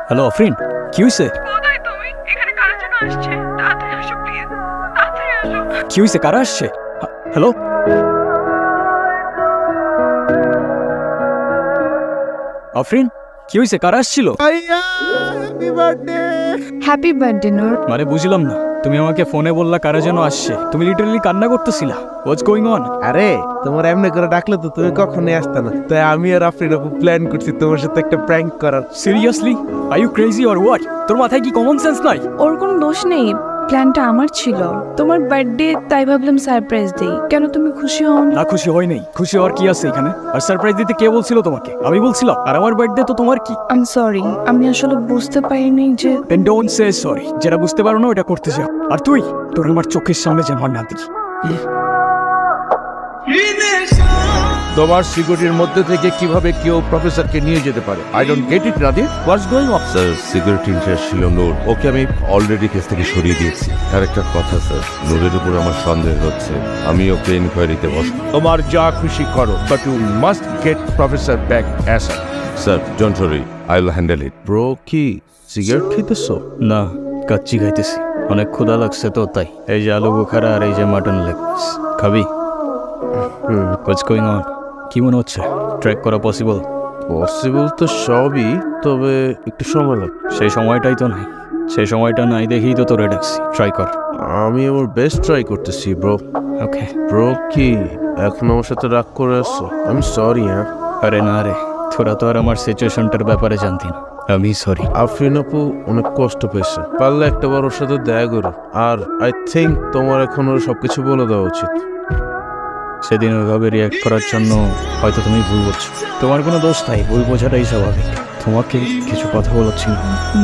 Hello Afrin, কি হয়েছে? কি হয়েছে? কারা আসছে? হ্যালো আফরিন, কি হয়েছে? কারা আসছিল? হ্যাপি বার্থডে নূর। মানে বুঝলাম না, তুমি আমাকে ফোনে বললা কারা যেন আসছে, তুমি লিটারালি কান্না করতেছিলা। হোয়াটস গোইং অন? আরে তোমার এমনি করে ডাকলে তো তুমি কখনোই আসতে না, তাই আমি আর আফরিন আপু প্ল্যান করছি তোমার সাথে একটা প্র্যাঙ্ক করার। Seriously? Are you crazy or what? তোর মাথায় কি কমন সেন্স নাই? ওর কোনো দোষ নেই, প্ল্যানটা আমার ছিল। তোমার বার্থডে, তাই ভাবলাম সারপ্রাইজ দেই। কেন তুমি খুশি হও না? খুশি হয় নাই। খুশি হওয়ার কি আছে এখানে? আর সারপ্রাইজ দিতে কে বলছিল তোমাকে? আমি বলছিলাম। আর আমার বার্থডে তো তোমার কি? আই এম সরি, আমি আসলে বুঝতে পারিনি যে। Then don't say sorry. যেটা বুঝতে পারো না ওটা করতে যাও। আর তুই, তোর আমার চোখের সামনে যেন না দেখি। তোমার সিকিউরিটির মধ্যে থেকে কিভাবে কেউ প্রফেসরকে নিয়ে যেতে পারে? I don't get it Radhe, what's going on? Sir, security incharge ছিল নূর, ওকে আমি অলরেডি কেস থেকে সরিয়ে দিয়েছি। আর একটা কথা স্যার, নূরের উপর আমার সন্দেহ হচ্ছে, আমি ওকে ইনকোয়ারিতে বসব। তোমার যা খুশি করো, but you must get professor back ASAP. Sir don't worry, I will handle it. Bro, কি সিগারেট খেতেছো? না, কাচ্চি খাইতেছি। অনেক ক্ষুধা লাগছে তো তাই। এই যে আলু বুখারা আর এই যে মাটন লেগ পিস। খাবি? হোয়াটস গোইং অন? কি মনে হচ্ছে? ট্র্যাক করা পসিবল? পসিবল তো সবই, তবে একটু সময় লাগবে। সেই সময়টাই তো নাই। সেই সময়টা নাই দেখেই তো তোরে ডাকছি। ট্রাই কর। আমি আমার বেস্ট ট্রাই করতেছি ব্রো। ওকে ব্রো, কি এখন আমার সাথে রাগ করে আসছো? আমি সরি। হ্যাঁ, আরে না রে, তোরা তো আর আমার সিচুয়েশনটার ব্যাপারে জানতি না। আমি সরি। আফরিন আপু অনেক কষ্ট পেয়েছে, পারলে একটা বার ওর সাথে দেখা করো। আর আই থিঙ্ক তোমার এখন ওর সবকিছু বলে দেওয়া উচিত। সেদিন ওইভাবে রিয়াক্ট করার জন্য হয়তো তুমি ভুল বুঝছো। তোমার কোনো দোষ নাই, ভুল বোঝাটাই স্বাভাবিক। তোমাকে কিছু কথা বলাচ্ছিল।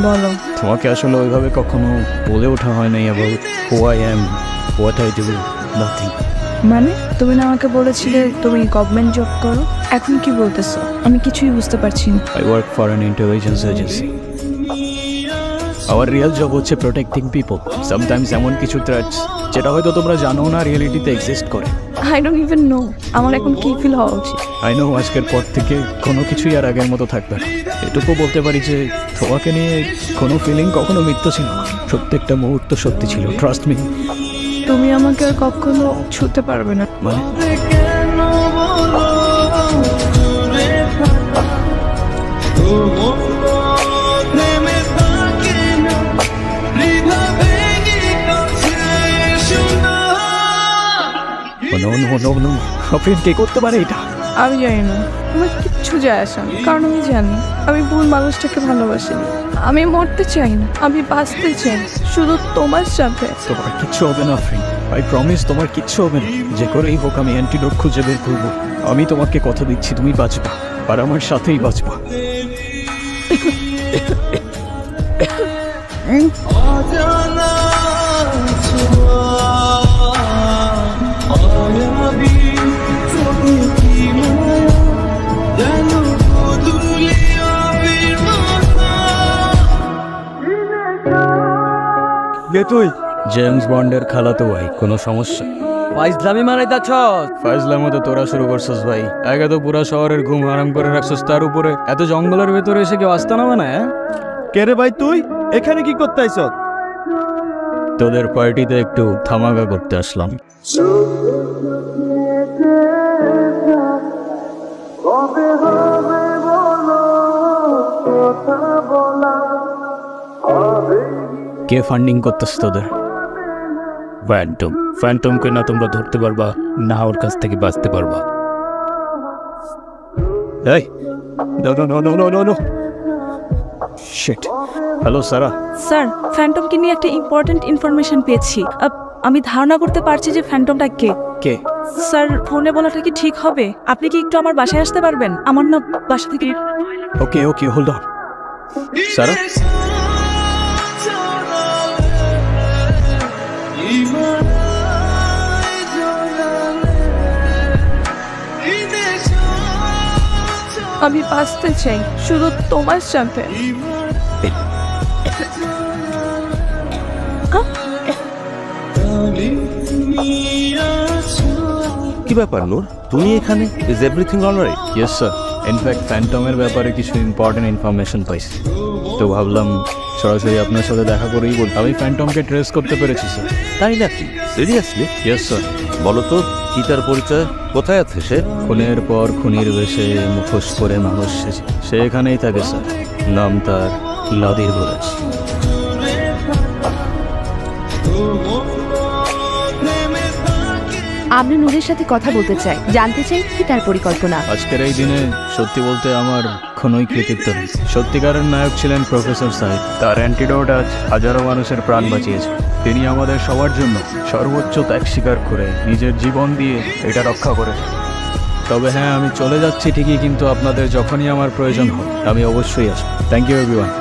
বলো। তোমাকে আসলে ওইভাবে কখনো বলে ওঠা হয় নাই about who I am, what I do, nothing. মানে তুমি না আমাকে বলেছিলে তুমি গভর্নমেন্ট জব করো, এখন কি বলতেছো? আমি কিছুই বুঝতে পারছি না। I work for an intelligence agency. Our real job হচ্ছে protecting people. Sometimes এমন কিছু threats যেটা হয়তো তোমরা জানো না রিয়েলিটিতে এক্সিস্ট করে। I don't even know আমার এখন কি ফিল হওয়া উচিত। I know আজকের পর থেকে কোনো কিছুই আর আগের মতো থাকবে না। এটুকু বলতে পারি যে তোমাকে নিয়ে কোনো ফিলিং কখনো মিথ্যা ছিল না। প্রত্যেকটা মুহূর্ত সত্যি ছিল, ট্রাস্ট মি। তুমি আমাকে আর কখনো ছুঁতে পারবে না। মানে কে করতে পারে এটা? আমি জানি না, আমার কিচ্ছু যায় আসে না, কারণ আমি জানি আমি ভুল মানুষটাকে ভালোবাসি। আমি মরতে চাই না, আমি বাঁচতে চাই শুধু তোমার সাথে। তোমার কিচ্ছু হবে না আফরিন, আই প্রমিস তোমার কিচ্ছু হবে না। যে করেই হোক আমি অ্যান্টিডোট খুঁজে বের করবো। আমি তোমাকে কথা দিচ্ছি তুমি বাঁচবা, আর আমার সাথেই বাঁচবা। তুই জেমস বন্ডের খালাতো ভাই, কোনো সমস্যা? ফাইজলামি মারাই যাচ্ছ? ফাইজলামো তো তোরা শুরু করছিস ভাই। আগে তো পুরা শহরের ঘুম হারাম করে রাখছিস, তার উপরে এত জঙ্গলের ভেতরে এসে কেউ আসতে নামে না। হ্যাঁ কে রে ভাই, তুই এখানে কি করতে আইছ? তোদের পার্টিতে একটু ধামাকা করতে আসলাম। কে ফান্ডিং করতেছ তোদের? ফ্যান্টম। ফ্যান্টমকে না তোমরা ধরতে পারবা, না ওর কাছ থেকে বাঁচতে পারবা। এই no no no no no no shit. Hello Sara. Sir, ফ্যান্টমকে নিয়ে একটা ইম্পর্টেন্ট ইনফরমেশন পেয়েছি। আমি ধারণা করতে পারছি যে ফ্যান্টমটা কে। কে? স্যার, ফোনে বলাটা কি ঠিক হবে? আপনি কি একটু আমার বাসায় আসতে পারবেন? আমার না বাসা থেকে। ওকে ওকে, হোল্ড অন। সারা, আমি বাঁচতে চাই শুধু তোমার সাথে। কি ব্যাপার নূর, তুমি এখানে? Is everything alright? Yes sir, in fact ফ্যান্টমের ব্যাপারে কিছু ইম্পর্টেন্ট ইনফরমেশন পাইছি, তো ভাবলাম সরাসরি আপনার সাথে দেখা করেই বল। আমি ফ্যান্টমকে ট্রেস করতে পেরেছি স্যার। তাই নাকি? সিরিয়াসলি? Yes sir. বলো তো, কি তার পরিচয়? কোথায় আছে সে? খুনের পর খুনির বেশে মুখোশ করে মানুষ সেজে সে এখানেই থাকে স্যার। নাম তার লাদির বুরাজ। আমরা নূরের সাথে কথা বলতে চাই, জানতে চাই কি তার পরিকল্পনা। আজকের এই দিনে সত্যি বলতে আমার কোনোই কৃতিত্ব নেই। সত্যিকারের নায়ক ছিলেন প্রফেসর সাহেব। তার অ্যান্টিডোট আজ হাজারো মানুষের প্রাণ বাঁচিয়েছে। তিনি আমাদের সবার জন্য সর্বোচ্চ ত্যাগ স্বীকার করে নিজের জীবন দিয়ে এটা রক্ষা করেছে। তবে হ্যাঁ, আমি চলে যাচ্ছি ঠিকই, কিন্তু আপনাদের যখনই আমার প্রয়োজন হয় আমি অবশ্যই আসবো। Thank you everyone.